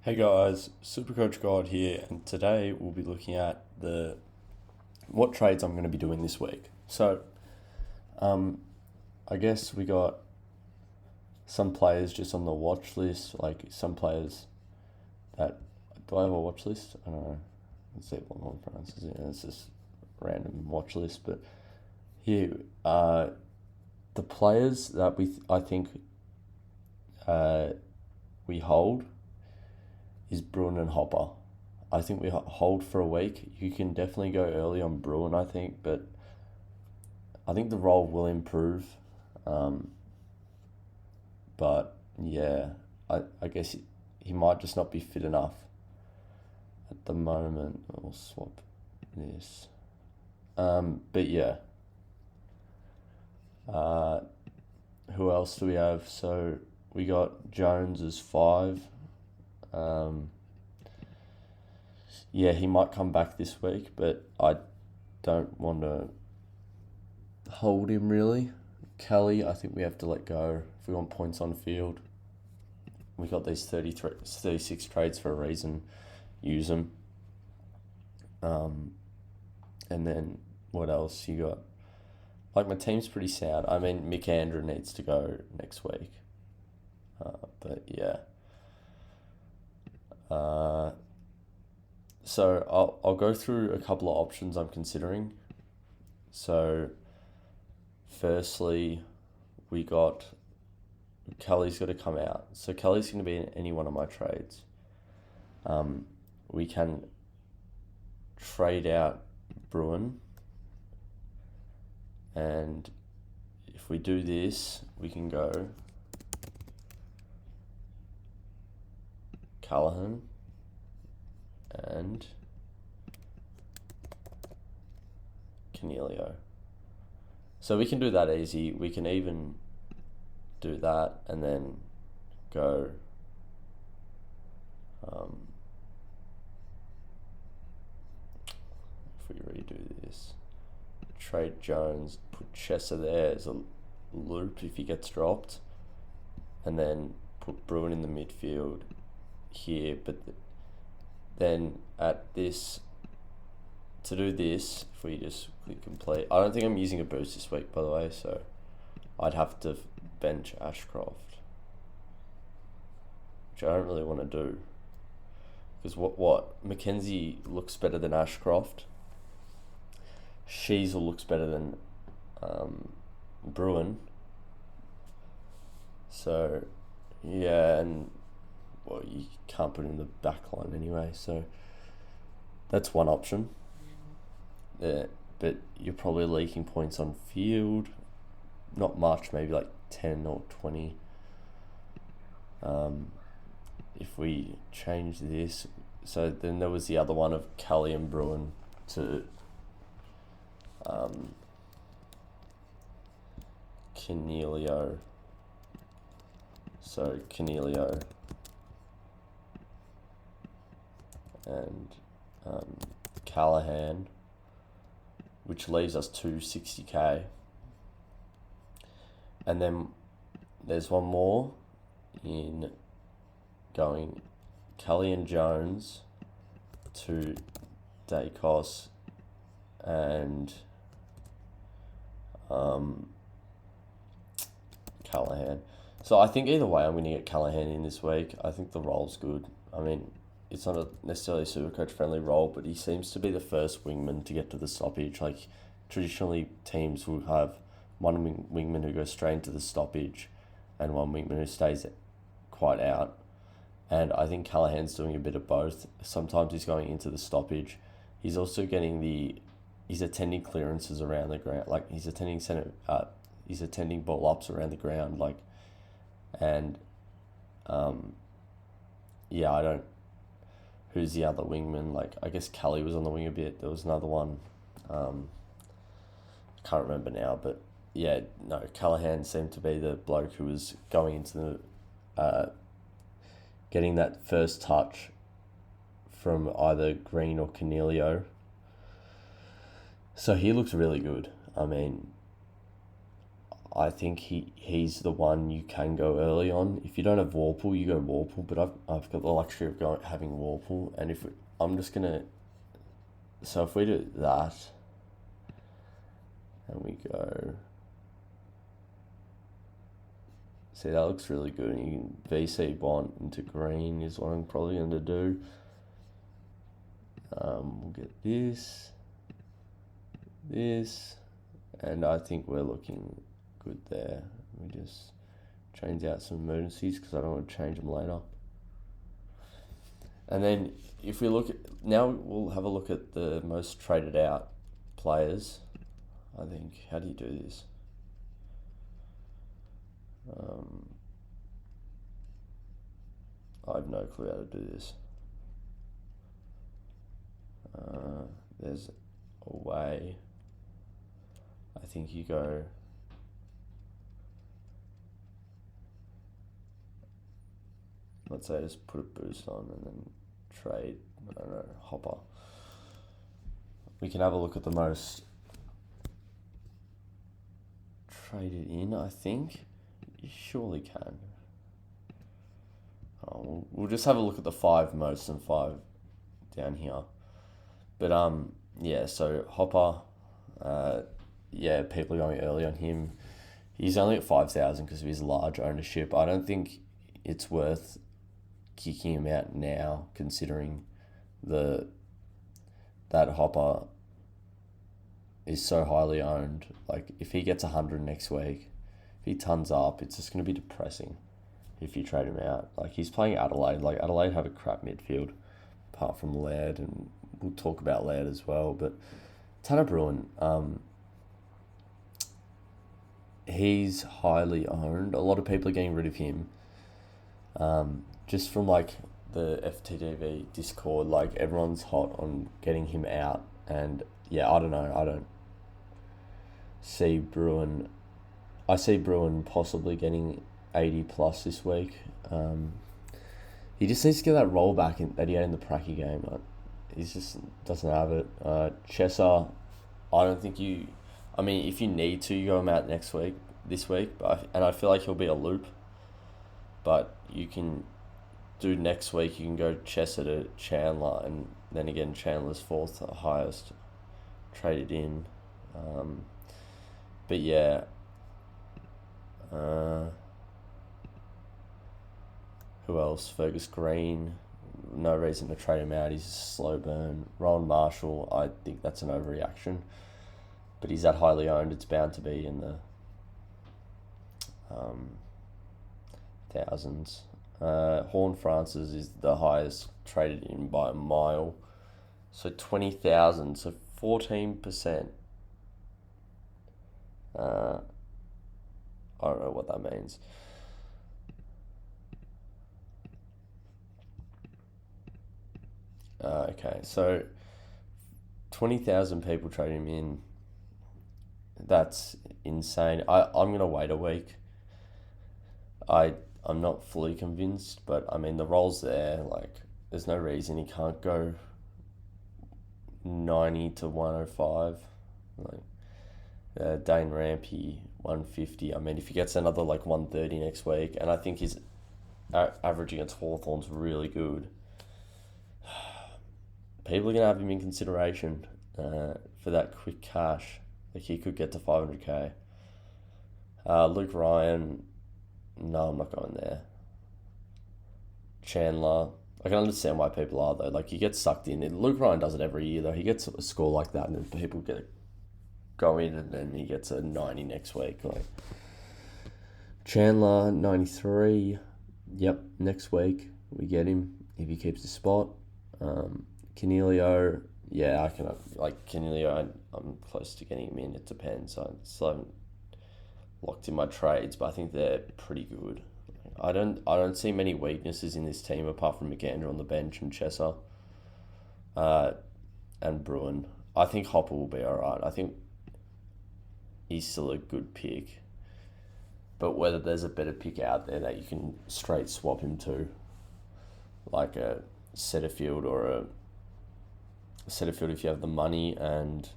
Hey guys, Supercoach God here, and today we'll be looking at the what trades I'm going to be doing this week. So, um, I guess we got some players just on the watch list, like some players that do I have a watch list? I don't know. Let's see what one pronounces it. It's just random watch list, but here, the players that I think uh, we hold is Bruin and Hopper. I think we hold for a week. You can definitely go early on Bruin, I think, but I think the role will improve. Um, but yeah, I guess he might just not be fit enough at the moment. I'll swap this. But yeah. Uh, who else do we have? So we got Jones as 5. Um, yeah, he might come back this week, but I don't want to hold him really. Kelly, I think we have to let go if we want points on field. We got these 36 trades for a reason. Use them. And then what else you got? Like, my team's pretty sound. I mean, Mick Andrew needs to go next week. But yeah. So I'll go through a couple of options I'm considering. So firstly, we got Kelly's got to come out. So Kelly's going to be in any one of my trades. We can trade out Bruin, and if we do this, we can go Callahan and Canelio. So we can do that easy. We can even do that and then go if we redo this, trade Jones, put Chesser there as a loop if he gets dropped, and then put Bruin in the midfield here. But then at this, to do this, if we just click complete, I don't think I'm using a boost this week, by the way, so I'd have to bench Ashcroft, which I don't really want to do, because what Mackenzie looks better than Ashcroft. Sheasel looks better than Bruin. So yeah, and well, you can't put him in the back line anyway, so that's one option. Yeah, but you're probably leaking points on field. Not much, maybe like 10 or 20. If we change this, so then there was the other one of Kelly and Bruin to Canelio. So Canelio and Callahan, which leaves us 260k. And then there's one more in going Kelly and Jones to Dacos and Callahan. So I think either way I'm going to get Callahan in this week. I think the role's good. I mean, it's not necessarily a Supercoach friendly role, but he seems to be the first wingman to get to the stoppage. Like, traditionally teams will have one wingman who goes straight into the stoppage and one wingman who stays quite out. And I think Callahan's doing a bit of both. Sometimes he's going into the stoppage. He's also he's attending clearances around the ground. Like, he's attending ball ups around the ground. Like, and yeah, I don't. Who's the other wingman? Like, I guess Kelly was on the wing a bit. There was another one. Can't remember now, but yeah, no, Callahan seemed to be the bloke who was going into the getting that first touch from either Green or Canelio. So he looks really good. I mean, I think he's the one you can go early on. If you don't have Warple, you go Warple. But I've got the luxury of having Warple, and I'm just gonna. So if we do that, and we go. See, that looks really good. And you can VC Bond into green is what I'm probably going to do. We'll get this, and I think we're looking good there. We just change out some emergencies because I don't want to change them later. And then if we look at, now we'll have a look at the most traded out players. I think, how do you do this? I have no clue how to do this. There's a way. I think you go. Let's say just put a boost on and then trade, I don't know, Hopper. We can have a look at the most traded in, I think. You surely can. We'll just have a look at the 5 most and 5 down here. But yeah, so Hopper, people are going early on him. He's only at 5,000 because of his large ownership. I don't think it's worth kicking him out now, considering that Hopper is so highly owned. Like, if he gets 100 next week, if he tons up, it's just going to be depressing if you trade him out. Like, he's playing Adelaide. Like, Adelaide have a crap midfield, apart from Laird, and we'll talk about Laird as well. But Tanner Bruin, he's highly owned. A lot of people are getting rid of him. Just from, like, the FTDV Discord, like, everyone's hot on getting him out. And, yeah, I don't know. I don't see Bruin. I see Bruin possibly getting 80 plus this week. He just needs to get that roll back that he had in the Pracky game. He just doesn't have it. Chesser, I don't think you... I mean, if you need to, you go him out this week. And I feel like he'll be a loop. But you can do next week, you can go Chesser to Chandler. And then again, Chandler's 4th highest traded in. But yeah... who else? Fergus Green. No reason to trade him out. He's a slow burn. Rowan Marshall. I think that's an overreaction. But he's that highly owned. It's bound to be in the thousands. Horn Francis is the highest traded in by a mile. So 20,000. So 14%. I don't know what that means. Okay, so 20,000 people trade him in. That's insane. I'm going to wait a week. I'm not fully convinced, but I mean, the roll's there. Like, there's no reason he can't go 90 to 105. Like, Dane Rampy, 150. I mean, if he gets another, like, 130 next week, and I think his average against Hawthorn's really good, people are going to have him in consideration for that quick cash. Like, he could get to 500k. Luke Ryan, no, I'm not going there. Chandler, I can understand why people are, though. Like, you get sucked in. Luke Ryan does it every year, though. He gets a score like that, and then people go in, and then he gets a 90 next week. Like, Chandler, 93. Yep, next week we get him if he keeps the spot. Canelio, yeah, I can, like, Canelio, I'm close to getting him in. It depends. I still haven't locked in my trades, but I think they're pretty good. I don't see many weaknesses in this team apart from McAndrew on the bench and Chesser, and Bruin. I think Hopper will be alright. I think he's still a good pick, but whether there's a better pick out there that you can straight swap him to, like a Setterfield or a Setterfield if you have the money, and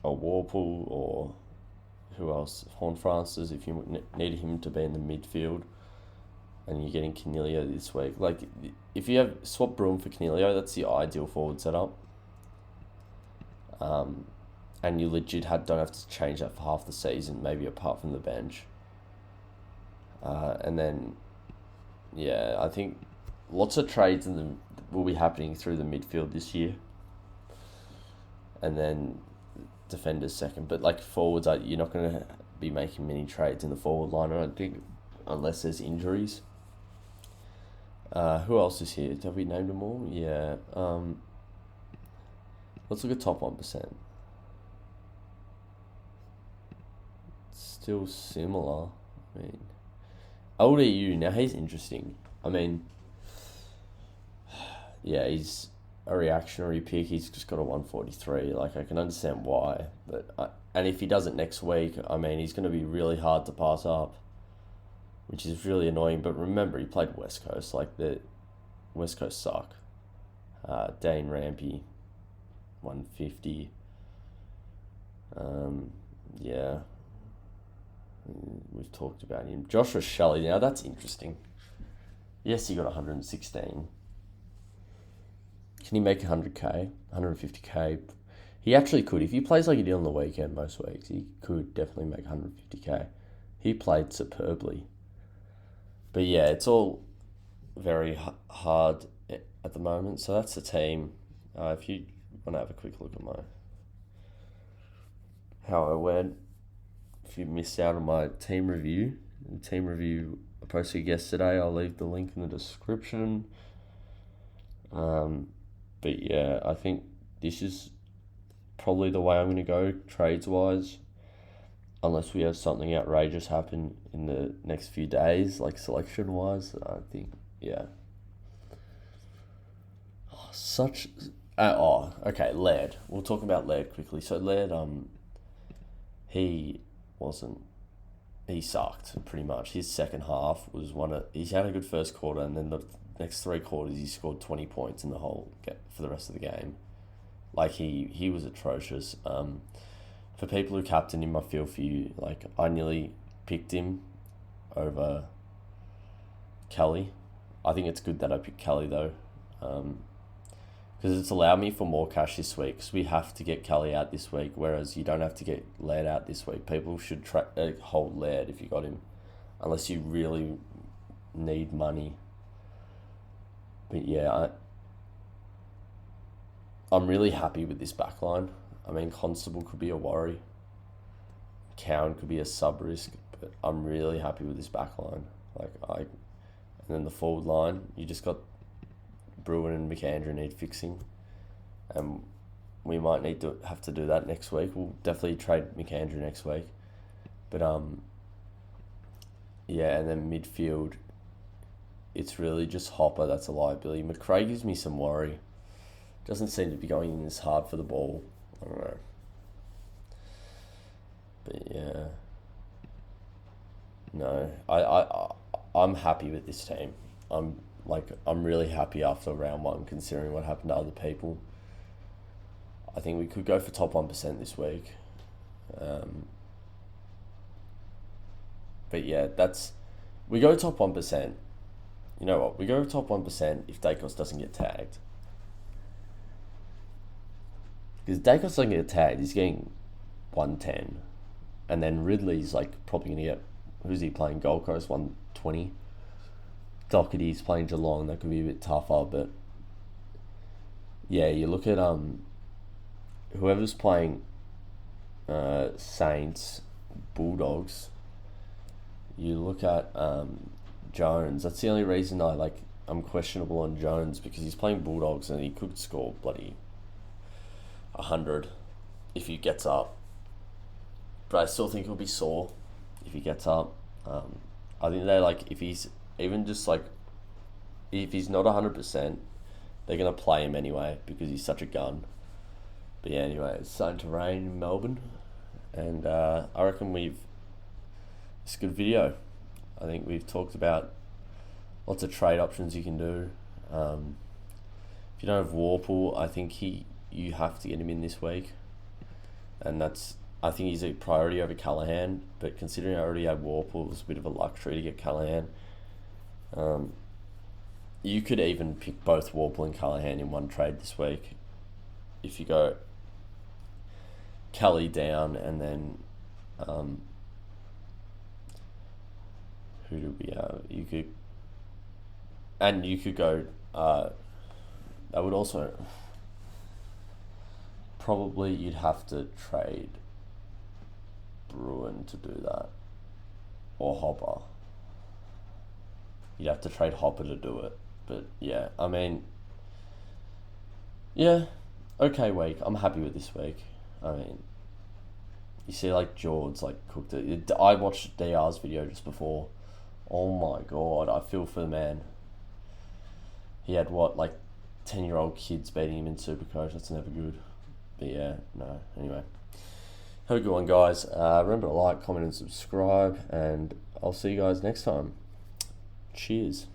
a Warple or who else? Horn Francis, if you need him to be in the midfield and you're getting Canelio this week. Like, if you have swap Broom for Canelio, that's the ideal forward setup. And you legit don't have to change that for half the season, maybe apart from the bench. And then, yeah, I think lots of trades will be happening through the midfield this year. And then defenders second. But like forwards, you're not going to be making many trades in the forward line, I don't think, unless there's injuries. Who else is here? Have we named them all? Yeah. Let's look at top 1%. Still similar. I mean, Old EU, now he's interesting. I mean, yeah, he's a reactionary pick. He's just got a 143. Like, I can understand why. And if he does it next week, I mean, he's going to be really hard to pass up, which is really annoying. But remember, he played West Coast. Like, the West Coast suck. Dane Rampy, 150. Yeah. We've talked about him. Joshua Shelley, now that's interesting. Yes, he got 116. Can he make 100k, 150k? He actually could. If he plays like he did on the weekend most weeks, he could definitely make 150k. He played superbly. But yeah, it's all very hard at the moment. So that's the team. If you want to have a quick look at how I went, if you missed out on my team review I posted yesterday, I'll leave the link in the description. But yeah, I think this is probably the way I'm going to go trades-wise, unless we have something outrageous happen in the next few days, like selection-wise. I think, yeah. Okay, Laird. We'll talk about Laird quickly. So Laird, he sucked pretty much. His second half was he's had a good first quarter, and then the next 3 quarters he scored 20 points in the whole for the rest of the game. Like, he was atrocious. For people who captained him, I feel for you. Like, I nearly picked him over Kelly. I think it's good that I picked Kelly though, because it's allowed me for more cash this week, because we have to get Kelly out this week, whereas you don't have to get Laird out this week. People should hold Laird if you got him, unless you really need money. But yeah, I'm really happy with this backline. I mean, Constable could be a worry. Cowan could be a sub-risk, but I'm really happy with this backline. And then the forward line, you just got Bruin and McAndrew need fixing, and we might have to do that next week. We'll definitely trade McAndrew next week, but yeah, and then midfield, it's really just Hopper that's a liability. McRae gives me some worry. Doesn't seem to be going in as hard for the ball. I don't know, but yeah, no, I'm happy with this team. I'm really happy after round 1, considering what happened to other people. I think we could go for top 1% this week. But yeah, we go top 1%. You know what? We go top 1% if Dacos doesn't get tagged. Because Dacos doesn't get tagged, he's getting 110. And then Ridley's probably going to get, who's he playing? Gold Coast, 120. Doherty's playing Geelong, that could be a bit tougher, but yeah, you look at whoever's playing Saints, Bulldogs, you look at Jones. That's the only reason I'm questionable on Jones, because he's playing Bulldogs and he could score bloody 100 if he gets up. But I still think he'll be sore if he gets up. I think if he's even just if he's not 100%, they're going to play him anyway because he's such a gun. But yeah, anyway, it's starting to rain in Melbourne, and I reckon it's a good video. I think we've talked about lots of trade options you can do. If you don't have Warple, I think you have to get him in this week. and I think he's a priority over Callahan. But considering I already had Warple, it was a bit of a luxury to get Callahan. You could even pick both Warple and Callahan in one trade this week. If you go Kelly down and then who do we have? You could go. That would also probably you'd have to trade Bruin to do that, or Hopper. You'd have to trade Hopper to do it. But yeah, I mean, yeah, okay week. I'm happy with this week. I mean, you see, like George like cooked it. I watched DR's video just before. Oh my god, I feel for the man. He had what, like 10-year-old kids beating him in Supercoach. That's never good. But yeah, no. Anyway, have a good one, guys. Remember to like, comment, and subscribe, and I'll see you guys next time. Cheers.